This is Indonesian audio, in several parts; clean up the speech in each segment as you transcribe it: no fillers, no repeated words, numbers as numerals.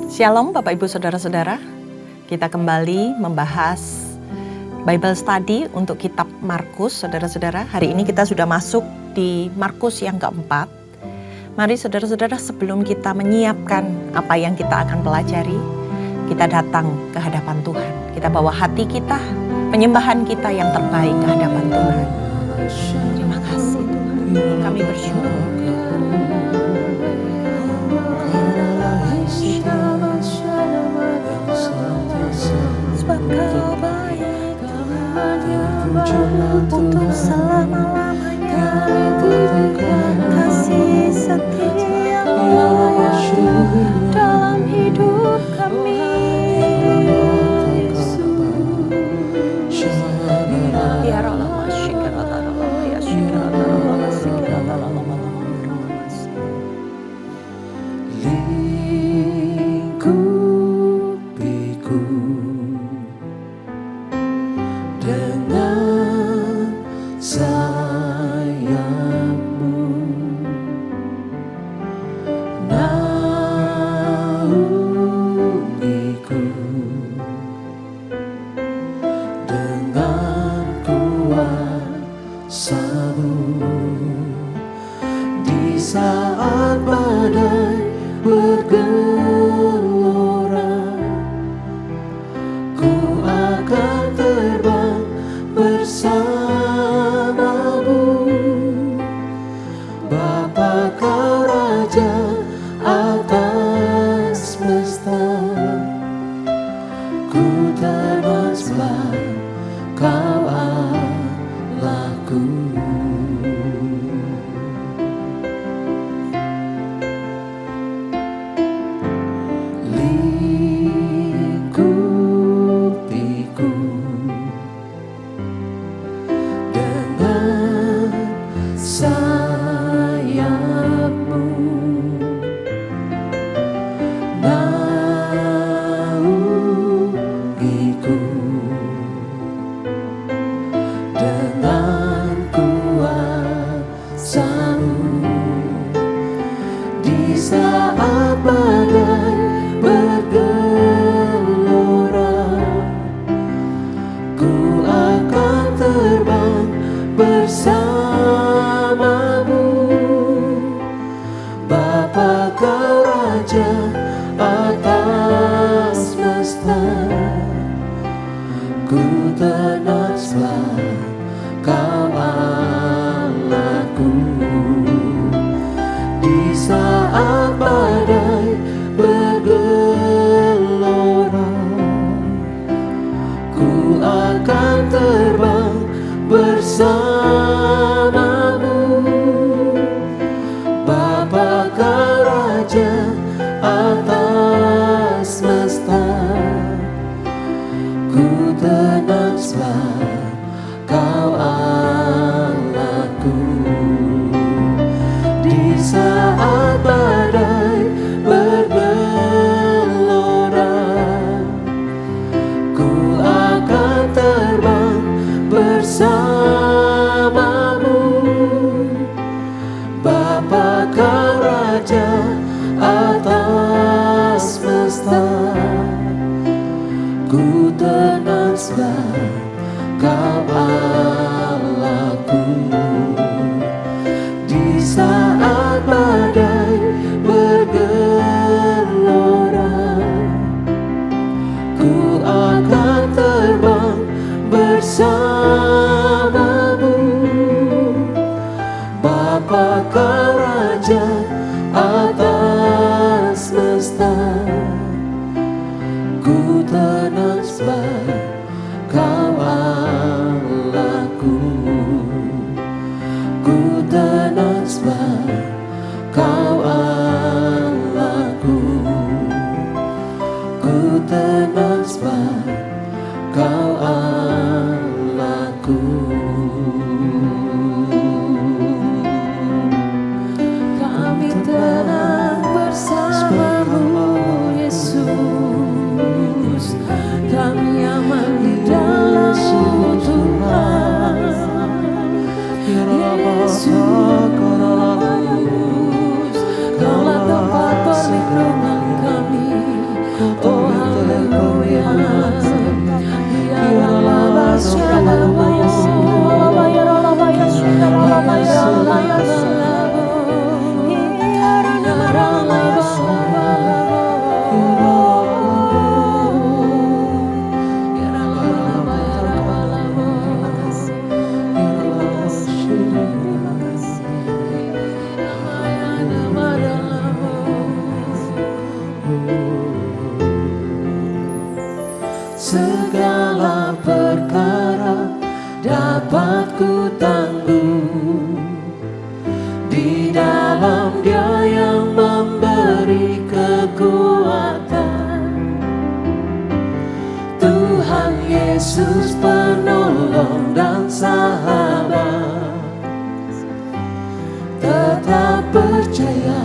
Shalom Bapak Ibu Saudara-saudara, kita kembali membahas Bible Study untuk kitab Markus. Saudara-saudara, hari ini kita sudah masuk di Markus yang keempat. Mari saudara-saudara, sebelum kita menyiapkan apa yang kita akan pelajari, kita datang ke hadapan Tuhan. Kita bawa hati kita, penyembahan kita yang terbaik ke hadapan Tuhan. Terima kasih Tuhan, kami bersyukur. Sebab Kau baik Tuhan, untuk selama-lamanya kasih setia-Mu dalam hidup kami. ku tangguh. Di dalam Dia yang memberi kekuatan. Tuhan Yesus penolong dan sahabat. Tetap percaya,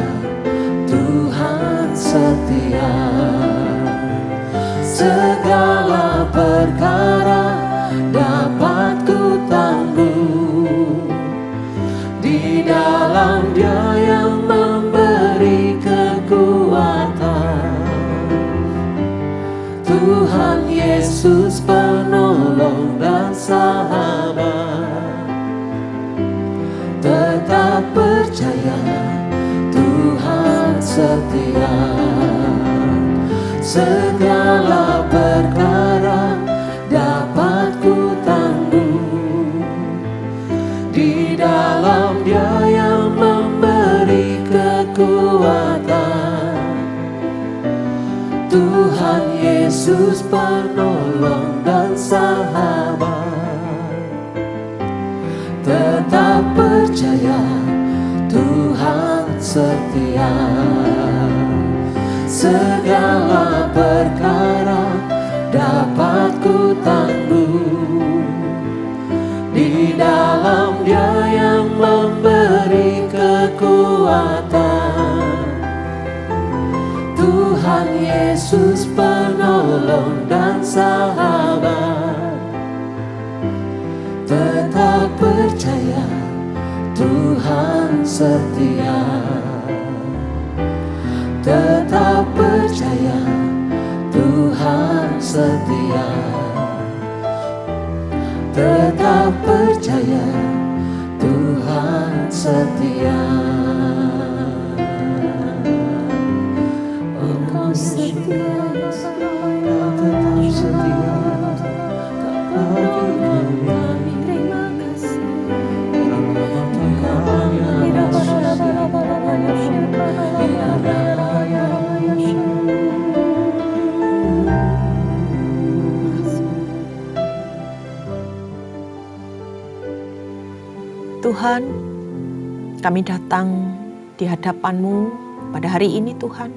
Tuhan setia. Segala perkara dapat ku tangguh. Di dalam Dia yang memberi kekuatan. Tuhan Yesus penolong dan sahabat. Tetap percaya, Tuhan setia. Segala perkara dapat ku tangguh. Di dalam Dia yang memberi kekuatan. Tuhan Yesus penolong dan sahabat. Tetap percaya, Tuhan setia. Segala perkara dapat ku tangguh. Di dalam Dia yang memberi kekuatan. Tuhan Yesus penolong dan sahabat. Tetap percaya, Tuhan setia. Tetap percaya, Tuhan setia. Tetap percaya, Tuhan setia. Engkau setia, tetap setia bagi kami. Terima kasih. Tuhan, kami datang di hadapan-Mu pada hari ini Tuhan.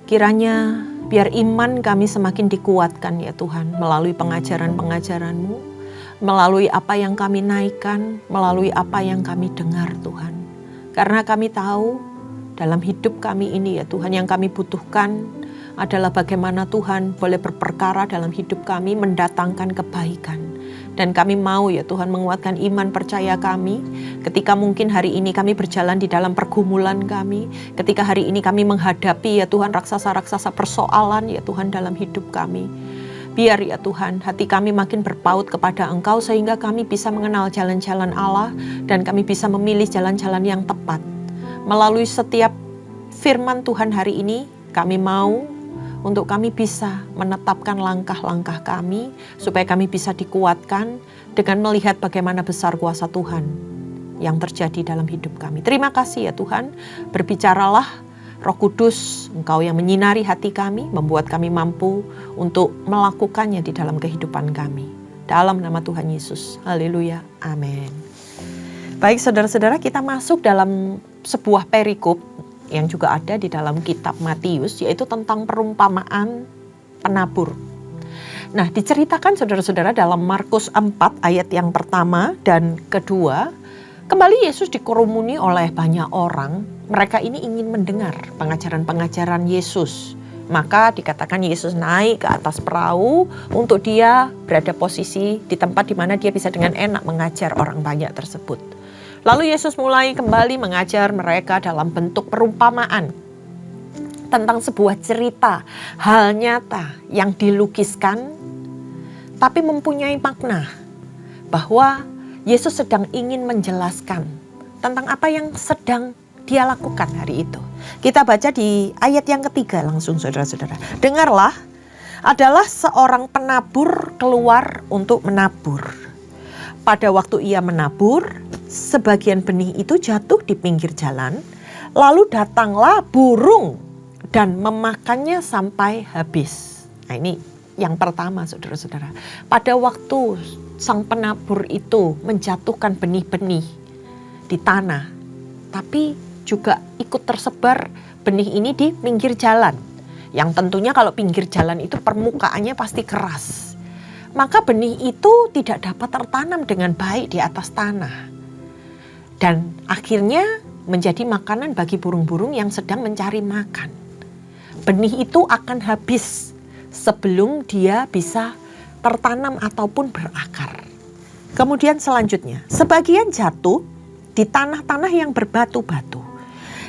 Kiranya biar iman kami semakin dikuatkan ya Tuhan, melalui pengajaran-pengajaran-Mu, melalui apa yang kami naikkan, melalui apa yang kami dengar Tuhan. Karena kami tahu dalam hidup kami ini ya Tuhan, yang kami butuhkan adalah bagaimana Tuhan boleh berperkara dalam hidup kami, mendatangkan kebaikan. Dan kami mau ya Tuhan menguatkan iman percaya kami ketika mungkin hari ini kami berjalan di dalam pergumulan kami. Ketika hari ini kami menghadapi ya Tuhan raksasa-raksasa persoalan ya Tuhan dalam hidup kami. Biar ya Tuhan hati kami makin berpaut kepada Engkau sehingga kami bisa mengenal jalan-jalan Allah dan kami bisa memilih jalan-jalan yang tepat. Melalui setiap firman Tuhan hari ini kami mau untuk kami bisa menetapkan langkah-langkah kami, supaya kami bisa dikuatkan dengan melihat bagaimana besar kuasa Tuhan yang terjadi dalam hidup kami. Terima kasih ya Tuhan, berbicaralah Roh Kudus, Engkau yang menyinari hati kami, membuat kami mampu untuk melakukannya di dalam kehidupan kami. Dalam nama Tuhan Yesus, haleluya, amin. Baik saudara-saudara, kita masuk dalam sebuah perikop yang juga ada di dalam kitab Matius, yaitu tentang perumpamaan penabur. Nah, diceritakan saudara-saudara dalam Markus 4 ayat yang pertama dan kedua, kembali Yesus dikerumuni oleh banyak orang. Mereka ini ingin mendengar pengajaran-pengajaran Yesus. Maka dikatakan Yesus naik ke atas perahu untuk dia berada posisi di tempat di mana dia bisa dengan enak mengajar orang banyak tersebut. Lalu Yesus mulai kembali mengajar mereka dalam bentuk perumpamaan tentang sebuah cerita, hal nyata yang dilukiskan tapi mempunyai makna, bahwa Yesus sedang ingin menjelaskan tentang apa yang sedang dia lakukan hari itu. Kita baca di ayat yang ketiga langsung saudara-saudara. Dengarlah, adalah seorang penabur keluar untuk menabur. Pada waktu ia menabur, sebagian benih itu jatuh di pinggir jalan, lalu datanglah burung dan memakannya sampai habis. Nah ini yang pertama saudara-saudara. Pada waktu sang penabur itu menjatuhkan benih-benih di tanah, tapi juga ikut tersebar benih ini di pinggir jalan. Yang tentunya kalau pinggir jalan itu permukaannya pasti keras. Maka benih itu tidak dapat tertanam dengan baik di atas tanah. Dan akhirnya menjadi makanan bagi burung-burung yang sedang mencari makan. Benih itu akan habis sebelum dia bisa tertanam ataupun berakar. Kemudian selanjutnya, sebagian jatuh di tanah-tanah yang berbatu-batu,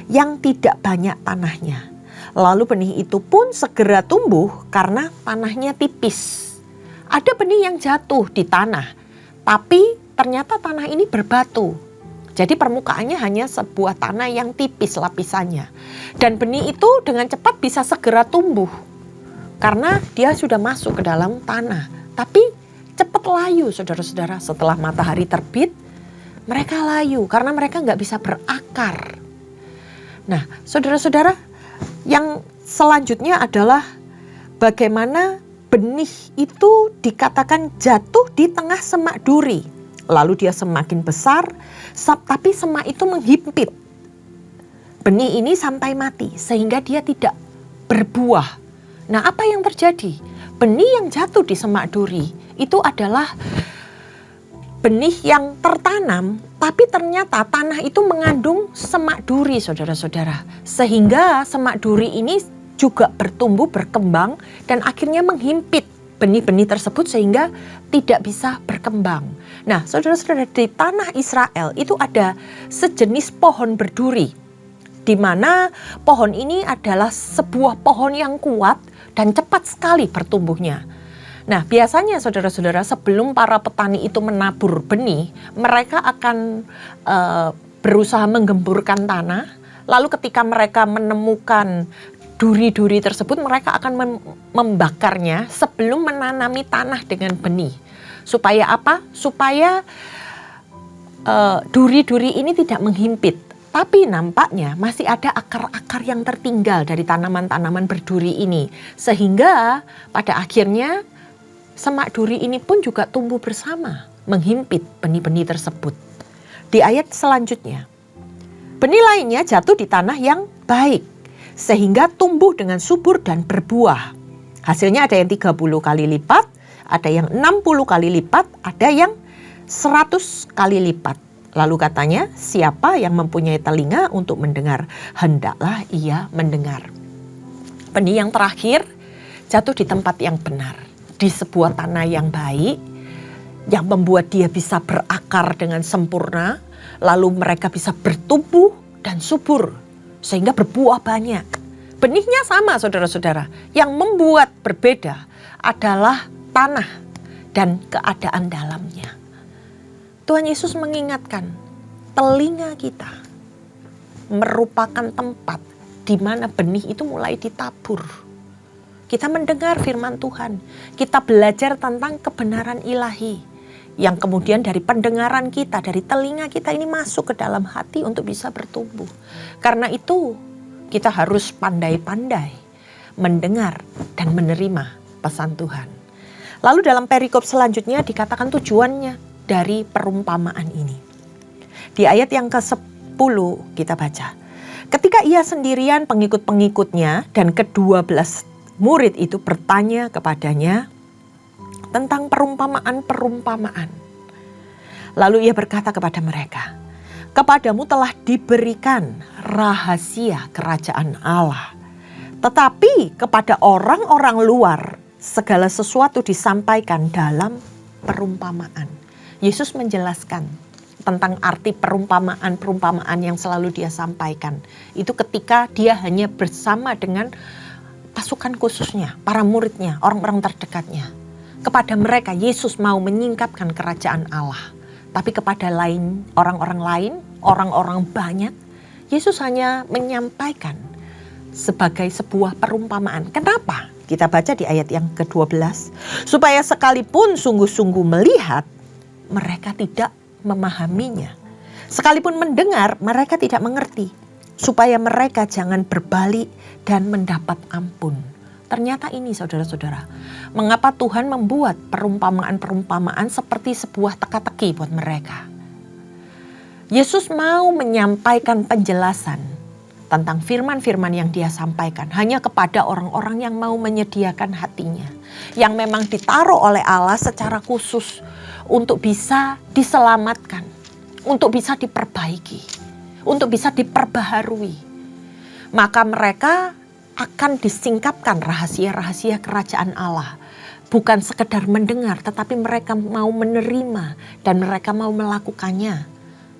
yang tidak banyak tanahnya. Lalu benih itu pun segera tumbuh karena tanahnya tipis. Ada benih yang jatuh di tanah, tapi ternyata tanah ini berbatu. Jadi permukaannya hanya sebuah tanah yang tipis lapisannya. Dan benih itu dengan cepat bisa segera tumbuh. Karena dia sudah masuk ke dalam tanah. Tapi cepat layu saudara-saudara. Setelah matahari terbit, mereka layu karena mereka nggak bisa berakar. Nah saudara-saudara, yang selanjutnya adalah bagaimana benih itu dikatakan jatuh di tengah semak duri. Lalu dia semakin besar, tapi semak itu menghimpit benih ini sampai mati sehingga dia tidak berbuah. Nah, apa yang terjadi? Benih yang jatuh di semak duri itu adalah benih yang tertanam, tapi ternyata tanah itu mengandung semak duri, saudara-saudara. Sehingga semak duri ini juga bertumbuh, berkembang, dan akhirnya menghimpit benih-benih tersebut sehingga tidak bisa berkembang. Nah, saudara-saudara, di tanah Israel itu ada sejenis pohon berduri, di mana pohon ini adalah sebuah pohon yang kuat dan cepat sekali bertumbuhnya. Nah, biasanya saudara-saudara, sebelum para petani itu menabur benih, mereka akan berusaha menggemburkan tanah. Lalu ketika mereka menemukan duri-duri tersebut, mereka akan membakarnya sebelum menanami tanah dengan benih. Supaya apa? Supaya duri-duri ini tidak menghimpit. Tapi nampaknya masih ada akar-akar yang tertinggal dari tanaman-tanaman berduri ini. Sehingga pada akhirnya semak duri ini pun juga tumbuh bersama, menghimpit benih-benih tersebut. Di ayat selanjutnya, benih lainnya jatuh di tanah yang baik, sehingga tumbuh dengan subur dan berbuah. Hasilnya ada yang 30 kali lipat, ada yang 60 kali lipat, ada yang 100 kali lipat. Lalu katanya, siapa yang mempunyai telinga untuk mendengar, hendaklah ia mendengar. Benih yang terakhir jatuh di tempat yang benar, di sebuah tanah yang baik, yang membuat dia bisa berakar dengan sempurna, lalu mereka bisa bertumbuh dan subur, sehingga berbuah banyak. Benihnya sama saudara-saudara, yang membuat berbeda adalah tanah dan keadaan dalamnya. Tuhan Yesus mengingatkan, telinga kita merupakan tempat di mana benih itu mulai ditabur. Kita mendengar firman Tuhan, kita belajar tentang kebenaran ilahi, yang kemudian dari pendengaran kita, dari telinga kita ini masuk ke dalam hati untuk bisa bertumbuh. Karena itu kita harus pandai-pandai mendengar dan menerima pesan Tuhan. Lalu dalam perikop selanjutnya dikatakan tujuannya dari perumpamaan ini. Di ayat yang ke-10 kita baca, ketika ia sendirian, pengikut-pengikutnya dan ke-12 murid itu bertanya kepadanya tentang perumpamaan-perumpamaan. Lalu ia berkata kepada mereka, kepadamu telah diberikan rahasia kerajaan Allah. Tetapi kepada orang-orang luar segala sesuatu disampaikan dalam perumpamaan. Yesus menjelaskan tentang arti perumpamaan-perumpamaan yang selalu dia sampaikan. Itu ketika dia hanya bersama dengan pasukan khususnya, para muridnya, orang-orang terdekatnya. Kepada mereka Yesus mau menyingkapkan kerajaan Allah. Tapi kepada orang-orang lain, orang-orang banyak, Yesus hanya menyampaikan sebagai sebuah perumpamaan. Kenapa? Kita baca di ayat yang ke-12. Supaya sekalipun sungguh-sungguh melihat, mereka tidak memahaminya. Sekalipun mendengar, mereka tidak mengerti. Supaya mereka jangan berbalik dan mendapat ampun. Ternyata ini saudara-saudara, mengapa Tuhan membuat perumpamaan-perumpamaan seperti sebuah teka-teki buat mereka. Yesus mau menyampaikan penjelasan tentang firman-firman yang dia sampaikan hanya kepada orang-orang yang mau menyediakan hatinya. Yang memang ditaruh oleh Allah secara khusus untuk bisa diselamatkan, untuk bisa diperbaiki, untuk bisa diperbaharui. Maka mereka akan disingkapkan rahasia-rahasia kerajaan Allah. Bukan sekedar mendengar, tetapi mereka mau menerima dan mereka mau melakukannya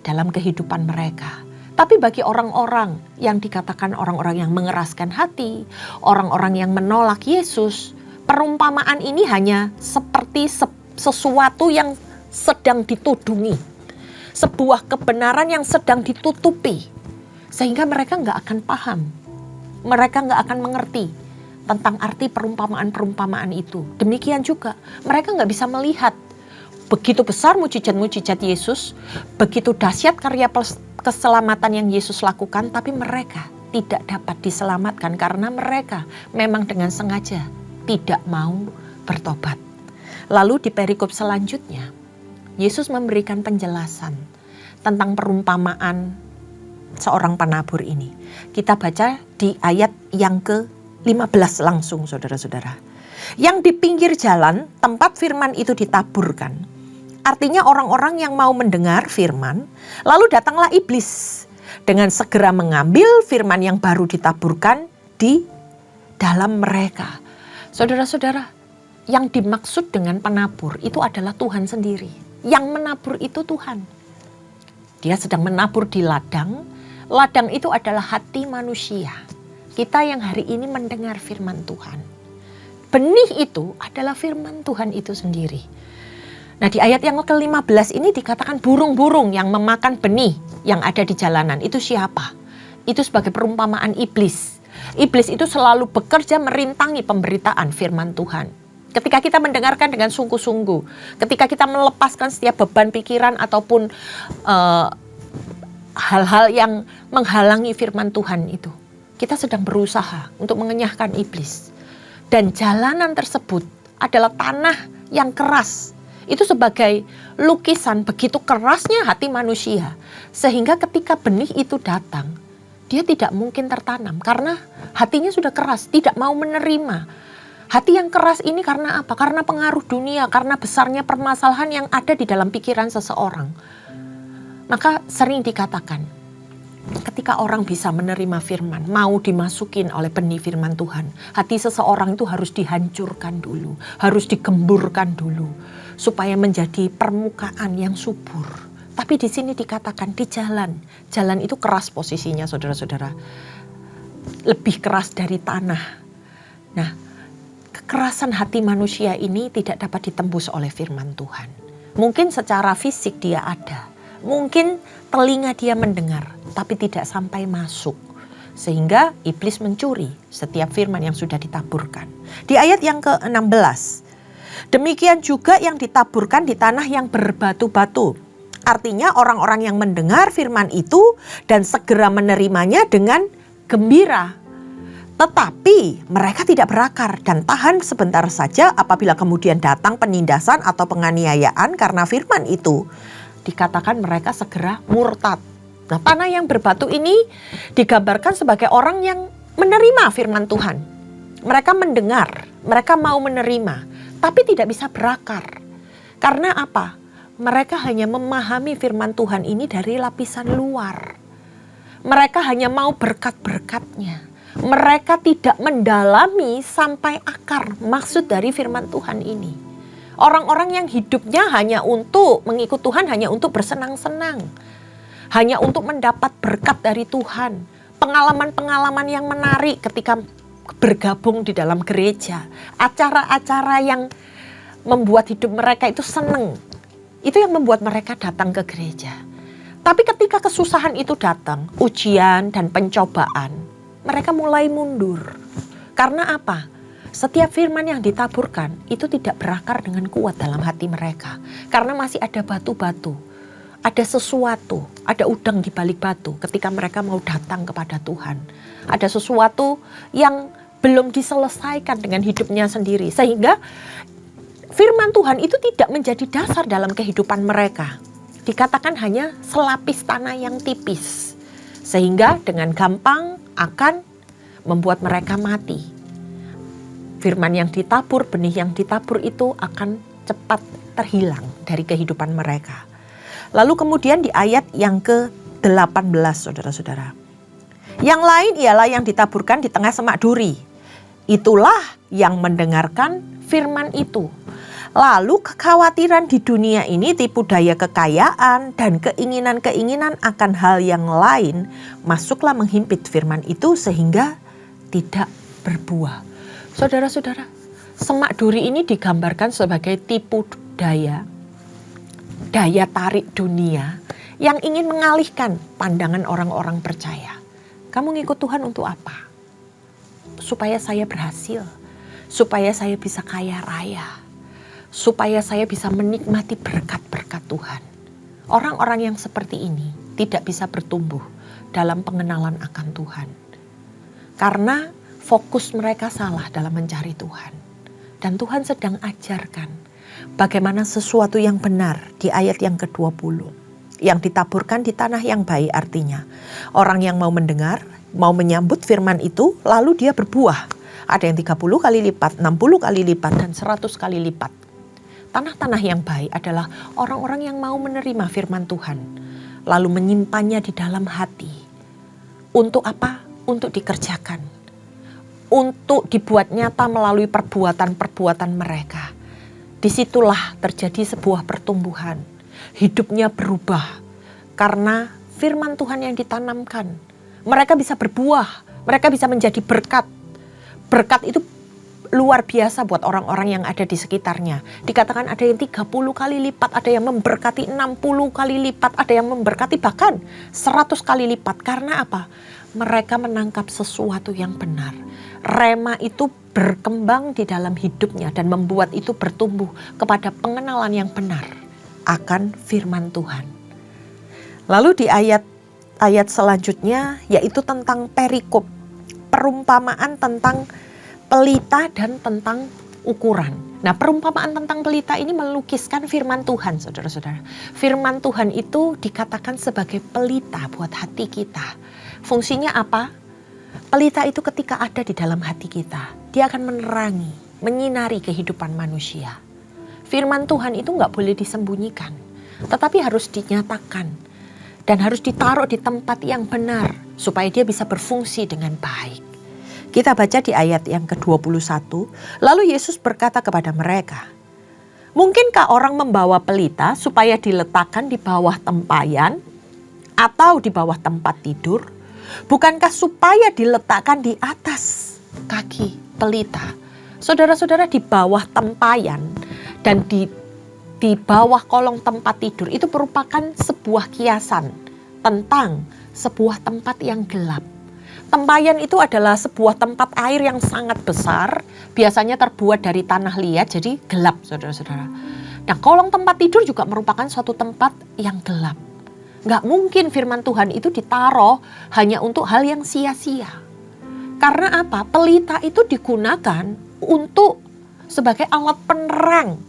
dalam kehidupan mereka. Tapi bagi orang-orang yang dikatakan orang-orang yang mengeraskan hati, orang-orang yang menolak Yesus, perumpamaan ini hanya seperti sesuatu yang sedang ditudungi. Sebuah kebenaran yang sedang ditutupi. Sehingga mereka nggak akan paham. Mereka nggak akan mengerti tentang arti perumpamaan-perumpamaan itu. Demikian juga mereka nggak bisa melihat begitu besar mujizat-mujizat Yesus, begitu dahsyat karya keselamatan yang Yesus lakukan, tapi mereka tidak dapat diselamatkan karena mereka memang dengan sengaja tidak mau bertobat. Lalu di perikop selanjutnya, Yesus memberikan penjelasan tentang perumpamaan seorang penabur ini. Kita baca di ayat yang ke-15 langsung saudara-saudara. Yang di pinggir jalan tempat firman itu ditaburkan. Artinya orang-orang yang mau mendengar firman, lalu datanglah iblis dengan segera mengambil firman yang baru ditaburkan di dalam mereka. Saudara-saudara, yang dimaksud dengan penabur itu adalah Tuhan sendiri. Yang menabur itu Tuhan. Dia sedang menabur di ladang. Ladang itu adalah hati manusia. Kita yang hari ini mendengar firman Tuhan. Benih itu adalah firman Tuhan itu sendiri. Nah di ayat yang ke-15 ini dikatakan burung-burung yang memakan benih yang ada di jalanan. Itu siapa? Itu sebagai perumpamaan iblis. Iblis itu selalu bekerja merintangi pemberitaan firman Tuhan. Ketika kita mendengarkan dengan sungguh-sungguh. Ketika kita melepaskan setiap beban pikiran ataupun hal-hal yang menghalangi firman Tuhan itu. Kita sedang berusaha untuk mengenyahkan iblis. Dan jalanan tersebut adalah tanah yang keras. Itu sebagai lukisan begitu kerasnya hati manusia. Sehingga ketika benih itu datang, dia tidak mungkin tertanam. Karena hatinya sudah keras, tidak mau menerima. Hati yang keras ini karena apa? Karena pengaruh dunia, karena besarnya permasalahan yang ada di dalam pikiran seseorang. Maka sering dikatakan, ketika orang bisa menerima firman, mau dimasukin oleh benih firman Tuhan, hati seseorang itu harus dihancurkan dulu, harus digemburkan dulu, supaya menjadi permukaan yang subur. Tapi di sini dikatakan di jalan itu keras posisinya saudara-saudara, lebih keras dari tanah. Nah, kekerasan hati manusia ini tidak dapat ditembus oleh firman Tuhan. Mungkin secara fisik dia ada. Mungkin telinga dia mendengar, tapi tidak sampai masuk. Sehingga iblis mencuri setiap firman yang sudah ditaburkan. Di ayat yang ke-16, demikian juga yang ditaburkan di tanah yang berbatu-batu. Artinya orang-orang yang mendengar firman itu dan segera menerimanya dengan gembira. Tetapi mereka tidak berakar dan tahan sebentar saja apabila kemudian datang penindasan atau penganiayaan karena firman itu. Dikatakan mereka segera murtad. Nah, tanah yang berbatu ini digambarkan sebagai orang yang menerima firman Tuhan. Mereka mendengar, mereka mau menerima, tapi tidak bisa berakar. Karena apa? Mereka hanya memahami firman Tuhan ini dari lapisan luar. Mereka hanya mau berkat-berkatnya. Mereka tidak mendalami sampai akar maksud dari firman Tuhan ini. Orang-orang yang hidupnya hanya untuk mengikut Tuhan, hanya untuk bersenang-senang. Hanya untuk mendapat berkat dari Tuhan. Pengalaman-pengalaman yang menarik ketika bergabung di dalam gereja. Acara-acara yang membuat hidup mereka itu senang. Itu yang membuat mereka datang ke gereja. Tapi ketika kesusahan itu datang, ujian dan pencobaan, mereka mulai mundur. Karena apa? Setiap firman yang ditaburkan itu tidak berakar dengan kuat dalam hati mereka. Karena masih ada batu-batu, ada sesuatu, ada udang di balik batu ketika mereka mau datang kepada Tuhan. Ada sesuatu yang belum diselesaikan dengan hidupnya sendiri. Sehingga firman Tuhan itu tidak menjadi dasar dalam kehidupan mereka. Dikatakan hanya selapis tanah yang tipis. Sehingga dengan gampang akan membuat mereka mati. Firman yang ditabur, benih yang ditabur itu akan cepat terhilang dari kehidupan mereka. Lalu kemudian di ayat yang ke-18 saudara-saudara. Yang lain ialah yang ditaburkan di tengah semak duri. Itulah yang mendengarkan firman itu. Lalu kekhawatiran di dunia ini, tipu daya kekayaan dan keinginan-keinginan akan hal yang lain masuklah menghimpit firman itu sehingga tidak berbuah. Saudara-saudara, semak duri ini digambarkan sebagai tipu daya tarik dunia yang ingin mengalihkan pandangan orang-orang percaya. Kamu ngikut Tuhan untuk apa? Supaya saya berhasil, supaya saya bisa kaya raya, supaya saya bisa menikmati berkat-berkat Tuhan. Orang-orang yang seperti ini tidak bisa bertumbuh dalam pengenalan akan Tuhan. Karena fokus mereka salah dalam mencari Tuhan. Dan Tuhan sedang ajarkan bagaimana sesuatu yang benar di ayat yang ke-20. Yang ditaburkan di tanah yang baik artinya. Orang yang mau mendengar, mau menyambut firman itu, lalu dia berbuah. Ada yang 30 kali lipat, 60 kali lipat, dan 100 kali lipat. Tanah-tanah yang baik adalah orang-orang yang mau menerima firman Tuhan. Lalu menyimpannya di dalam hati. Untuk apa? Untuk dikerjakan. Untuk dibuat nyata melalui perbuatan-perbuatan mereka. Disitulah terjadi sebuah pertumbuhan. Hidupnya berubah. Karena firman Tuhan yang ditanamkan. Mereka bisa berbuah. Mereka bisa menjadi berkat. Berkat itu luar biasa buat orang-orang yang ada di sekitarnya. Dikatakan ada yang 30 kali lipat, ada yang memberkati 60 kali lipat, ada yang memberkati bahkan 100 kali lipat. Karena apa? Mereka menangkap sesuatu yang benar. Rema itu berkembang di dalam hidupnya dan membuat itu bertumbuh kepada pengenalan yang benar akan firman Tuhan. Lalu di ayat selanjutnya yaitu tentang perikop, perumpamaan tentang pelita dan tentang ukuran. Nah, perumpamaan tentang pelita ini melukiskan firman Tuhan, saudara-saudara. Firman Tuhan itu dikatakan sebagai pelita buat hati kita. Fungsinya apa? Pelita itu ketika ada di dalam hati kita, dia akan menerangi, menyinari kehidupan manusia. Firman Tuhan itu nggak boleh disembunyikan, tetapi harus dinyatakan dan harus ditaruh di tempat yang benar supaya dia bisa berfungsi dengan baik. Kita baca di ayat yang ke-21, lalu Yesus berkata kepada mereka, mungkinkah orang membawa pelita supaya diletakkan di bawah tempayan atau di bawah tempat tidur? Bukankah supaya diletakkan di atas kaki pelita? Saudara-saudara, di bawah tempayan dan di bawah kolong tempat tidur itu merupakan sebuah kiasan tentang sebuah tempat yang gelap. Tempayan itu adalah sebuah tempat air yang sangat besar, biasanya terbuat dari tanah liat, jadi gelap, saudara-saudara. Nah, kolong tempat tidur juga merupakan suatu tempat yang gelap. Nggak mungkin firman Tuhan itu ditaruh hanya untuk hal yang sia-sia. Karena apa? Pelita itu digunakan untuk sebagai alat penerang.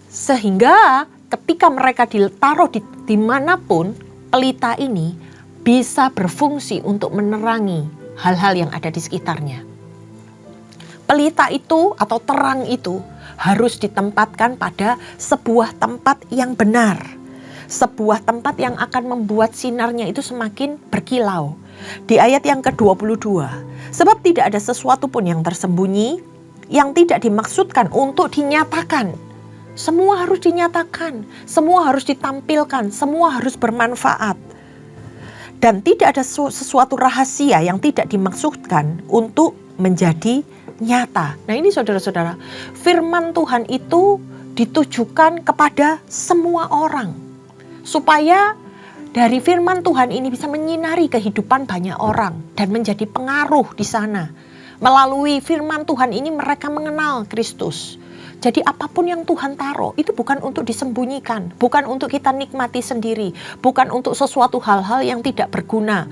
Sehingga ketika mereka ditaruh di manapun, pelita ini bisa berfungsi untuk menerangi hal-hal yang ada di sekitarnya. Pelita itu atau terang itu harus ditempatkan pada sebuah tempat yang benar. Sebuah tempat yang akan membuat sinarnya itu semakin berkilau. Di ayat yang ke-22, sebab tidak ada sesuatu pun yang tersembunyi, yang tidak dimaksudkan untuk dinyatakan. Semua harus dinyatakan, semua harus ditampilkan, semua harus bermanfaat. Dan tidak ada sesuatu rahasia yang tidak dimaksudkan untuk menjadi nyata. Nah, ini saudara-saudara, firman Tuhan itu ditujukan kepada semua orang. Supaya dari firman Tuhan ini bisa menyinari kehidupan banyak orang dan menjadi pengaruh di sana. Melalui firman Tuhan ini mereka mengenal Kristus. Jadi apapun yang Tuhan taruh itu bukan untuk disembunyikan, bukan untuk kita nikmati sendiri, bukan untuk sesuatu hal-hal yang tidak berguna.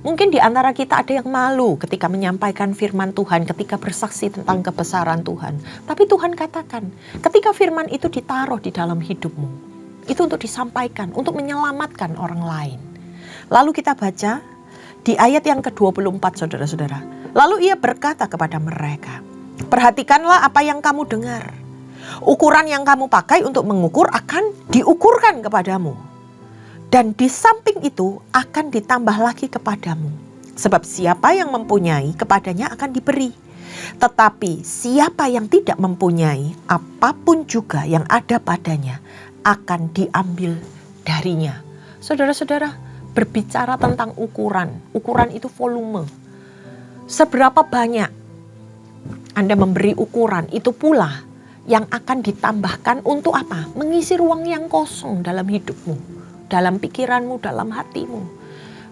Mungkin di antara kita ada yang malu ketika menyampaikan firman Tuhan, ketika bersaksi tentang kebesaran Tuhan. Tapi Tuhan katakan, ketika firman itu ditaruh di dalam hidupmu, itu untuk disampaikan, untuk menyelamatkan orang lain. Lalu kita baca di ayat yang ke-24, saudara-saudara. Lalu ia berkata kepada mereka, perhatikanlah apa yang kamu dengar. Ukuran yang kamu pakai untuk mengukur akan diukurkan kepadamu. Dan di samping itu akan ditambah lagi kepadamu. Sebab siapa yang mempunyai, kepadanya akan diberi. Tetapi siapa yang tidak mempunyai, apapun juga yang ada padanya akan diambil darinya. Saudara-saudara, berbicara tentang ukuran. Ukuran itu volume. Seberapa banyak Anda memberi ukuran, itu pula yang akan ditambahkan untuk apa? Mengisi ruang yang kosong dalam hidupmu, dalam pikiranmu, dalam hatimu.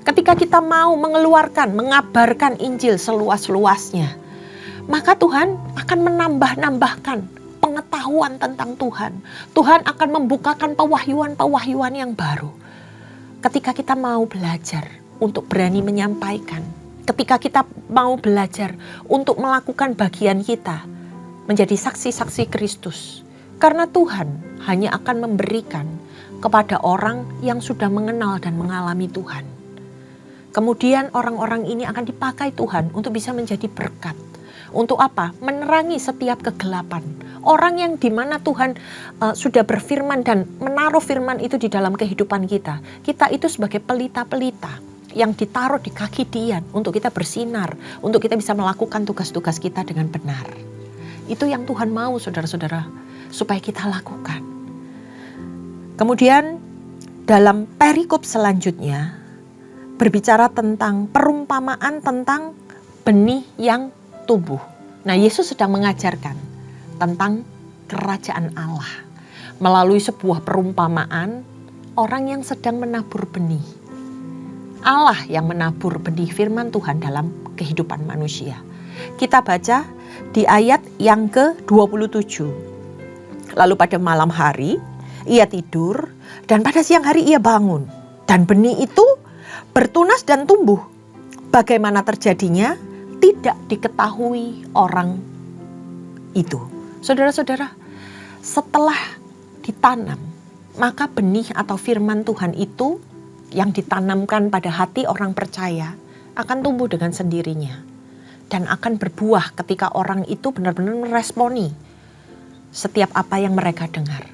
Ketika kita mau mengeluarkan, mengabarkan Injil seluas-luasnya, maka Tuhan akan menambah-nambahkan pengetahuan tentang Tuhan. Tuhan akan membukakan pewahyuan-pewahyuan yang baru. Ketika kita mau belajar untuk berani menyampaikan, ketika kita mau belajar untuk melakukan bagian kita, menjadi saksi-saksi Kristus. Karena Tuhan hanya akan memberikan kepada orang yang sudah mengenal dan mengalami Tuhan. Kemudian orang-orang ini akan dipakai Tuhan untuk bisa menjadi berkat. Untuk apa? Menerangi setiap kegelapan. Orang yang dimana Tuhan sudah berfirman dan menaruh firman itu di dalam kehidupan kita. Kita itu sebagai pelita-pelita yang ditaruh di kaki Dia untuk kita bersinar. Untuk kita bisa melakukan tugas-tugas kita dengan benar. Itu yang Tuhan mau, saudara-saudara, supaya kita lakukan. Kemudian dalam perikop selanjutnya berbicara tentang perumpamaan tentang benih yang tumbuh. Nah, Yesus sedang mengajarkan tentang kerajaan Allah melalui sebuah perumpamaan orang yang sedang menabur benih. Allah yang menabur benih firman Tuhan dalam kehidupan manusia. Kita baca di ayat yang ke-27. Lalu pada malam hari ia tidur dan pada siang hari ia bangun. Dan benih itu bertunas dan tumbuh. Bagaimana terjadinya tidak diketahui orang itu. Saudara-saudara, setelah ditanam, maka benih atau firman Tuhan itu yang ditanamkan pada hati orang percaya akan tumbuh dengan sendirinya. Dan akan berbuah ketika orang itu benar-benar meresponi setiap apa yang mereka dengar.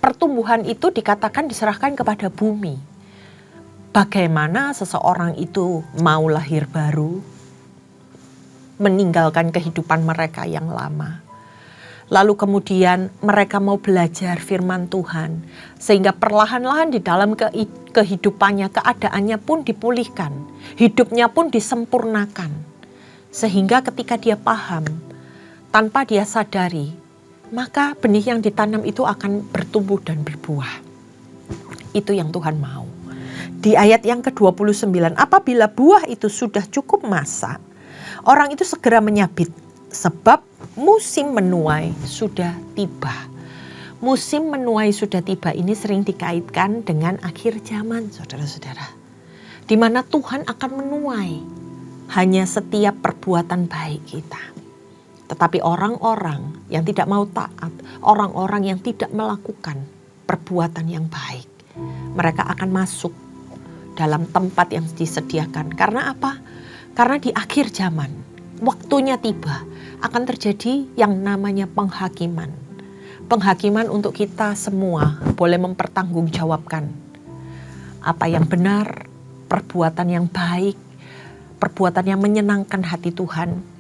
Pertumbuhan itu dikatakan diserahkan kepada bumi. Bagaimana seseorang itu mau lahir baru, meninggalkan kehidupan mereka yang lama. Lalu kemudian mereka mau belajar firman Tuhan. Sehingga perlahan-lahan di dalam kehidupannya, keadaannya pun dipulihkan. Hidupnya pun disempurnakan. Sehingga ketika dia paham, tanpa dia sadari, maka benih yang ditanam itu akan bertumbuh dan berbuah. Itu yang Tuhan mau. Di ayat yang ke-29, apabila buah itu sudah cukup masak, orang itu segera menyabit, sebab musim menuai sudah tiba. Musim menuai sudah tiba ini sering dikaitkan dengan akhir zaman, saudara-saudara. Di mana Tuhan akan menuai hanya setiap perbuatan baik kita. Tetapi orang-orang yang tidak mau taat, orang-orang yang tidak melakukan perbuatan yang baik, mereka akan masuk dalam tempat yang disediakan. Karena apa? Karena di akhir zaman, waktunya tiba, akan terjadi yang namanya penghakiman. Penghakiman untuk kita semua boleh mempertanggungjawabkan apa yang benar, perbuatan yang baik, perbuatan yang menyenangkan hati Tuhan,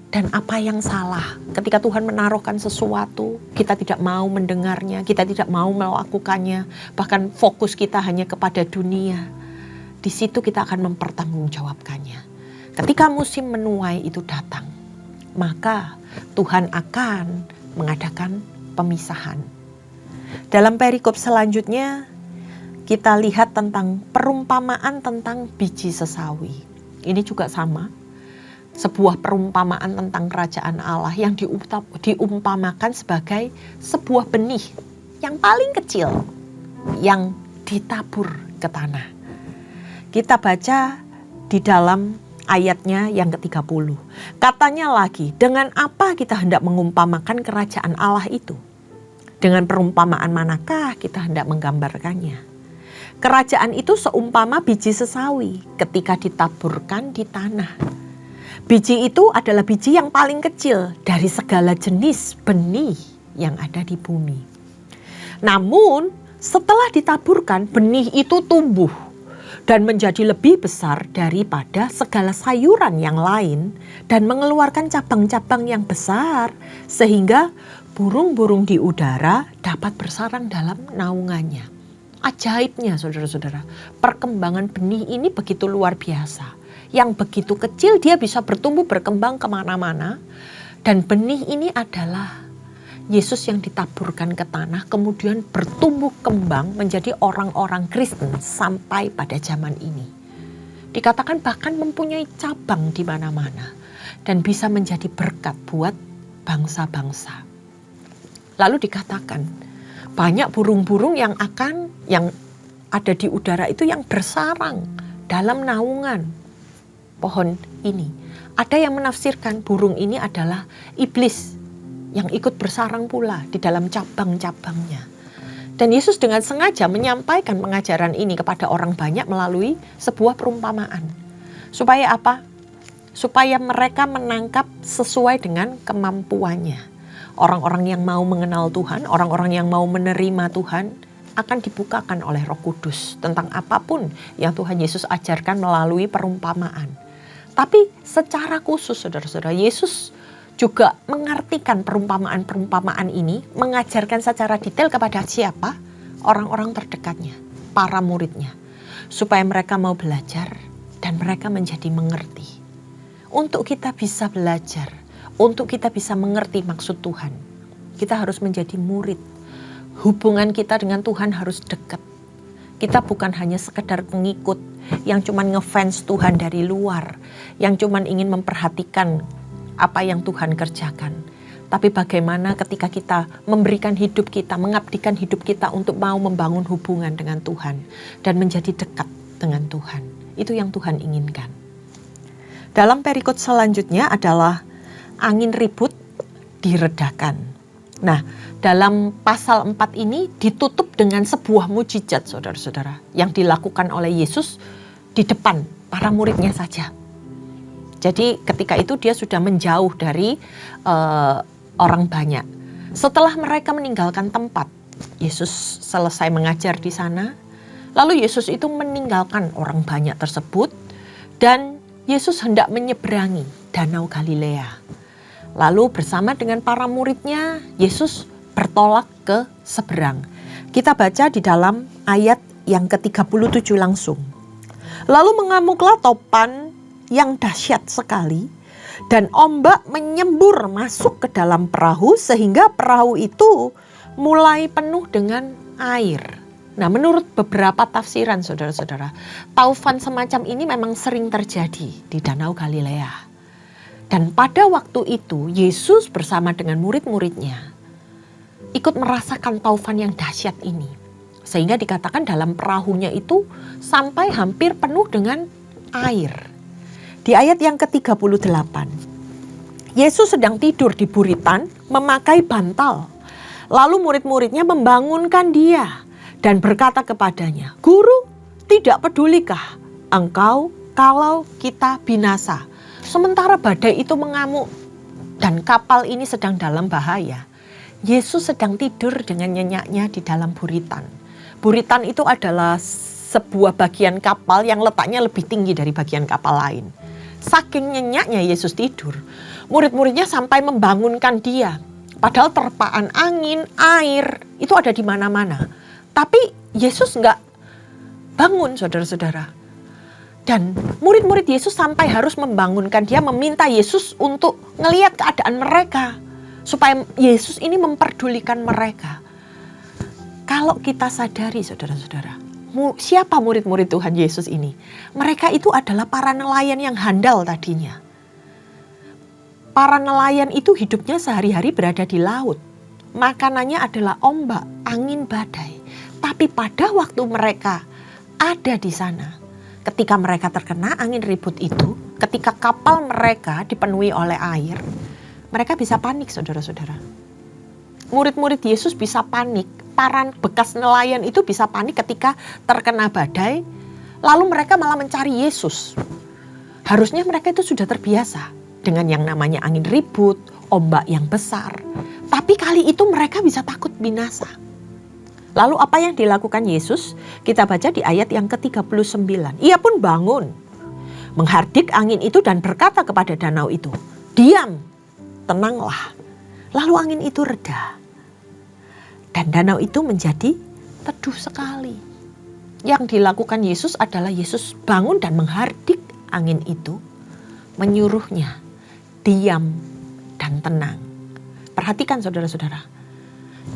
dan apa yang salah. Ketika Tuhan menaruhkan sesuatu, kita tidak mau mendengarnya, kita tidak mau melakukannya, bahkan fokus kita hanya kepada dunia. Di situ kita akan mempertanggungjawabkannya. Ketika musim menuai itu datang, maka Tuhan akan mengadakan pemisahan. Dalam perikop selanjutnya, kita lihat tentang perumpamaan tentang biji sesawi. Ini juga sama, sebuah perumpamaan tentang kerajaan Allah yang diumpamakan sebagai sebuah benih yang paling kecil yang ditabur ke tanah. Kita baca di dalam ayatnya yang ke-30. Katanya lagi, dengan apa kita hendak mengumpamakan kerajaan Allah itu? Dengan perumpamaan manakah kita hendak menggambarkannya? Kerajaan itu seumpama biji sesawi ketika ditaburkan di tanah. Biji itu adalah biji yang paling kecil dari segala jenis benih yang ada di bumi. Namun setelah ditaburkan, benih itu tumbuh dan menjadi lebih besar daripada segala sayuran yang lain dan mengeluarkan cabang-cabang yang besar sehingga burung-burung di udara dapat bersarang dalam naungannya. Ajaibnya saudara-saudara, perkembangan benih ini begitu luar biasa. Yang begitu kecil dia bisa bertumbuh berkembang kemana-mana, dan benih ini adalah Yesus yang ditaburkan ke tanah kemudian bertumbuh kembang menjadi orang-orang Kristen sampai pada zaman ini. Dikatakan bahkan mempunyai cabang di mana-mana dan bisa menjadi berkat buat bangsa-bangsa. Lalu dikatakan banyak burung-burung yang ada di udara itu yang bersarang dalam naungan pohon ini. Ada yang menafsirkan burung ini adalah iblis yang ikut bersarang pula di dalam cabang-cabangnya. Dan Yesus dengan sengaja menyampaikan pengajaran ini kepada orang banyak melalui sebuah perumpamaan. Supaya apa? Supaya mereka menangkap sesuai dengan kemampuannya. Orang-orang yang mau mengenal Tuhan, orang-orang yang mau menerima Tuhan akan dibukakan oleh Roh Kudus tentang apapun yang Tuhan Yesus ajarkan melalui perumpamaan. Tapi secara khusus saudara-saudara, Yesus juga mengartikan perumpamaan-perumpamaan ini, mengajarkan secara detail kepada siapa? Orang-orang terdekatnya, para muridnya. Supaya mereka mau belajar dan mereka menjadi mengerti. Untuk kita bisa belajar, untuk kita bisa mengerti maksud Tuhan, kita harus menjadi murid. Hubungan kita dengan Tuhan harus dekat. Kita bukan hanya sekedar pengikut yang cuman ngefans Tuhan dari luar, yang cuman ingin memperhatikan apa yang Tuhan kerjakan. Tapi bagaimana ketika kita memberikan hidup kita, mengabdikan hidup kita untuk mau membangun hubungan dengan Tuhan dan menjadi dekat dengan Tuhan. Itu yang Tuhan inginkan. Dalam perikop selanjutnya adalah angin ribut diredakan. Nah, dalam pasal 4 ini ditutup dengan sebuah mujizat saudara-saudara yang dilakukan oleh Yesus di depan para muridnya saja. Jadi ketika itu dia sudah menjauh dari orang banyak. Setelah mereka meninggalkan tempat, Yesus selesai mengajar di sana. Lalu Yesus itu meninggalkan orang banyak tersebut dan Yesus hendak menyeberangi Danau Galilea. Lalu bersama dengan para muridnya, Yesus bertolak ke seberang. Kita baca di dalam ayat yang ke-37 langsung. Lalu mengamuklah topan yang dahsyat sekali dan ombak menyembur masuk ke dalam perahu sehingga perahu itu mulai penuh dengan air. Nah, menurut beberapa tafsiran saudara-saudara, taufan semacam ini memang sering terjadi di Danau Galilea. Dan pada waktu itu Yesus bersama dengan murid-muridnya ikut merasakan taufan yang dahsyat ini. Sehingga dikatakan dalam perahunya itu sampai hampir penuh dengan air. Di ayat yang ke-38, Yesus sedang tidur di buritan memakai bantal. Lalu murid-muridnya membangunkan dia dan berkata kepadanya, "Guru, tidak pedulikah engkau kalau kita binasa?" Sementara badai itu mengamuk dan kapal ini sedang dalam bahaya. Yesus sedang tidur dengan nyenyaknya di dalam buritan. Buritan itu adalah sebuah bagian kapal yang letaknya lebih tinggi dari bagian kapal lain. Saking nyenyaknya Yesus tidur, murid-muridnya sampai membangunkan dia. Padahal terpaan angin, air, itu ada di mana-mana. Tapi Yesus enggak bangun saudara-saudara. Dan murid-murid Yesus sampai harus membangunkan dia, meminta Yesus untuk ngelihat keadaan mereka. Supaya Yesus ini memperdulikan mereka. Kalau kita sadari saudara-saudara, siapa murid-murid Tuhan Yesus ini? Mereka itu adalah para nelayan yang handal tadinya. Para nelayan itu hidupnya sehari-hari berada di laut. Makanannya adalah ombak, angin badai. Tapi pada waktu mereka ada di sana, ketika mereka terkena angin ribut itu, ketika kapal mereka dipenuhi oleh air, mereka bisa panik, saudara-saudara. Murid-murid Yesus bisa panik, para bekas nelayan itu bisa panik ketika terkena badai, lalu mereka malah mencari Yesus. Harusnya mereka itu sudah terbiasa dengan yang namanya angin ribut, ombak yang besar. Tapi kali itu mereka bisa takut binasa. Lalu apa yang dilakukan Yesus? Kita baca di ayat yang ke-39. Ia pun bangun, menghardik angin itu dan berkata kepada danau itu, "Diam, tenanglah." Lalu angin itu reda. Dan danau itu menjadi teduh sekali. Yang dilakukan Yesus adalah Yesus bangun dan menghardik angin itu, menyuruhnya diam dan tenang. Perhatikan saudara-saudara,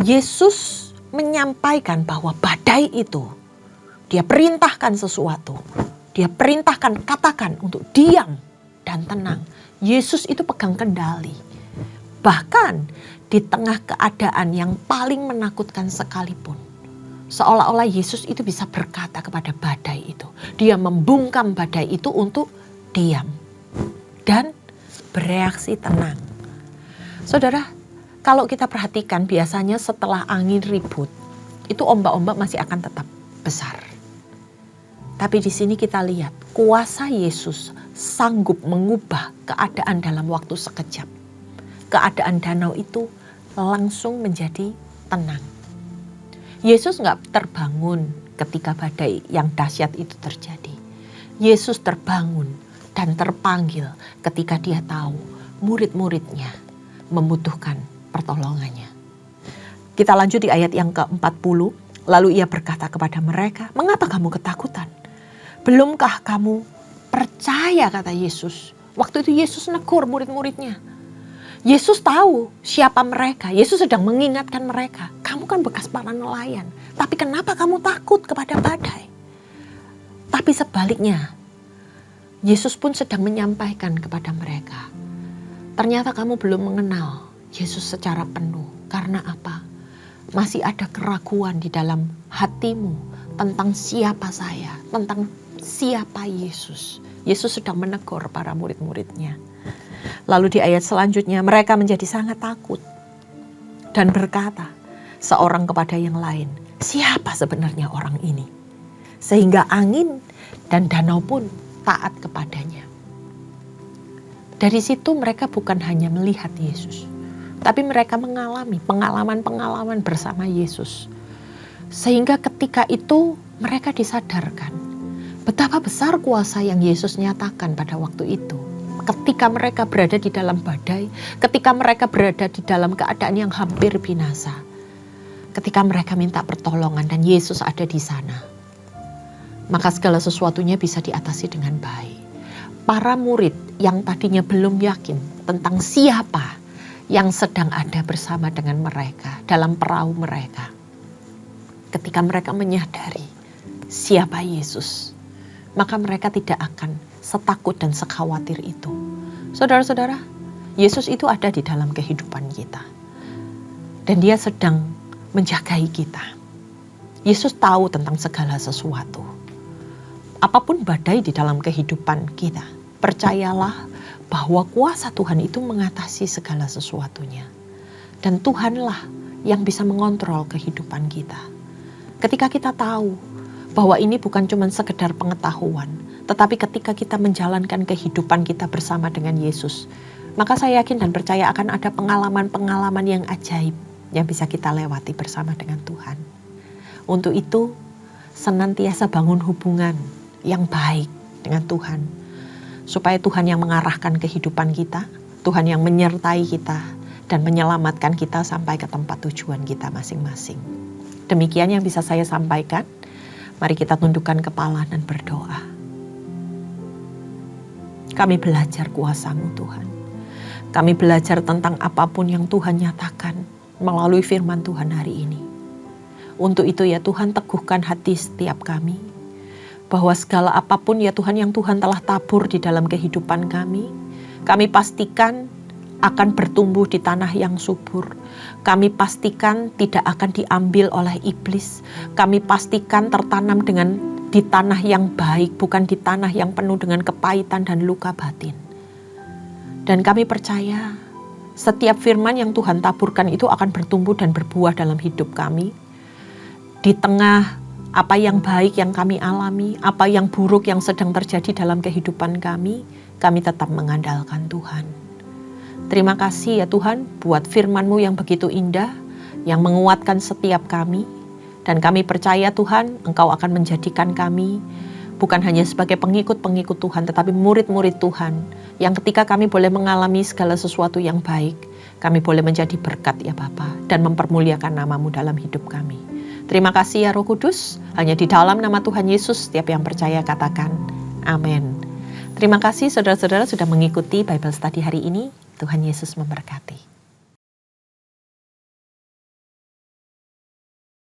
Yesus menyampaikan bahwa badai itu, dia perintahkan sesuatu, dia perintahkan katakan untuk diam dan tenang. Yesus itu pegang kendali. Bahkan di tengah keadaan yang paling menakutkan sekalipun, seolah-olah Yesus itu bisa berkata kepada badai itu. Dia membungkam badai itu untuk diam dan bereaksi tenang. Saudara, kalau kita perhatikan biasanya setelah angin ribut, itu ombak-ombak masih akan tetap besar. Tapi di sini kita lihat kuasa Yesus sanggup mengubah keadaan dalam waktu sekejap. Keadaan danau itu langsung menjadi tenang. Yesus nggak terbangun ketika badai yang dahsyat itu terjadi. Yesus terbangun dan terpanggil ketika dia tahu murid-muridnya membutuhkan pertolongannya. Kita lanjut di ayat yang ke-40. Lalu ia berkata kepada mereka, "Mengapa kamu ketakutan? Belumkah kamu percaya?" kata Yesus. Waktu itu Yesus negur murid-muridnya. Yesus tahu siapa mereka. Yesus sedang mengingatkan mereka. Kamu kan bekas para nelayan. Tapi kenapa kamu takut kepada badai? Tapi sebaliknya, Yesus pun sedang menyampaikan kepada mereka. Ternyata kamu belum mengenal Yesus secara penuh. Karena apa? Masih ada keraguan di dalam hatimu tentang siapa saya, tentang siapa Yesus. Yesus sedang menegur para murid-muridnya. Lalu di ayat selanjutnya mereka menjadi sangat takut dan berkata seorang kepada yang lain, "Siapa sebenarnya orang ini? Sehingga angin dan danau pun taat kepadanya." Dari situ mereka bukan hanya melihat Yesus, tapi mereka mengalami pengalaman-pengalaman bersama Yesus. Sehingga ketika itu mereka disadarkan betapa besar kuasa yang Yesus nyatakan pada waktu itu. Ketika mereka berada di dalam badai, ketika mereka berada di dalam keadaan yang hampir binasa, ketika mereka minta pertolongan dan Yesus ada di sana, maka segala sesuatunya bisa diatasi dengan baik. Para murid yang tadinya belum yakin tentang siapa yang sedang ada bersama dengan mereka dalam perahu mereka, ketika mereka menyadari siapa Yesus, maka mereka tidak akan setakut dan sekhawatir itu. Saudara-saudara, Yesus itu ada di dalam kehidupan kita. Dan dia sedang menjagai kita. Yesus tahu tentang segala sesuatu. Apapun badai di dalam kehidupan kita, percayalah bahwa kuasa Tuhan itu mengatasi segala sesuatunya. Dan Tuhanlah yang bisa mengontrol kehidupan kita. Ketika kita tahu bahwa ini bukan cuma sekedar pengetahuan, tetapi ketika kita menjalankan kehidupan kita bersama dengan Yesus, maka saya yakin dan percaya akan ada pengalaman-pengalaman yang ajaib yang bisa kita lewati bersama dengan Tuhan. Untuk itu, senantiasa bangun hubungan yang baik dengan Tuhan, supaya Tuhan yang mengarahkan kehidupan kita, Tuhan yang menyertai kita, dan menyelamatkan kita sampai ke tempat tujuan kita masing-masing. Demikian yang bisa saya sampaikan. Mari kita tundukkan kepala dan berdoa. Kami belajar kuasa-Mu Tuhan. Kami belajar tentang apapun yang Tuhan nyatakan melalui firman Tuhan hari ini. Untuk itu ya Tuhan, teguhkan hati setiap kami. Bahwa segala apapun ya Tuhan yang Tuhan telah tabur di dalam kehidupan kami pastikan akan bertumbuh di tanah yang subur. Kami pastikan tidak akan diambil oleh iblis. Kami pastikan tertanam dengan di tanah yang baik, bukan di tanah yang penuh dengan kepahitan dan luka batin. Dan kami percaya setiap firman yang Tuhan taburkan itu akan bertumbuh dan berbuah dalam hidup kami. Di tengah apa yang baik yang kami alami, apa yang buruk yang sedang terjadi dalam kehidupan kami tetap mengandalkan Tuhan. Terima kasih ya Tuhan buat firman-Mu yang begitu indah, yang menguatkan setiap kami. Dan kami percaya Tuhan, Engkau akan menjadikan kami bukan hanya sebagai pengikut-pengikut Tuhan, tetapi murid-murid Tuhan, yang ketika kami boleh mengalami segala sesuatu yang baik, kami boleh menjadi berkat ya Bapa, dan mempermuliakan nama-Mu dalam hidup kami. Terima kasih ya Roh Kudus, hanya di dalam nama Tuhan Yesus setiap yang percaya katakan amin. Terima kasih saudara-saudara sudah mengikuti Bible Study hari ini. Tuhan Yesus memberkati.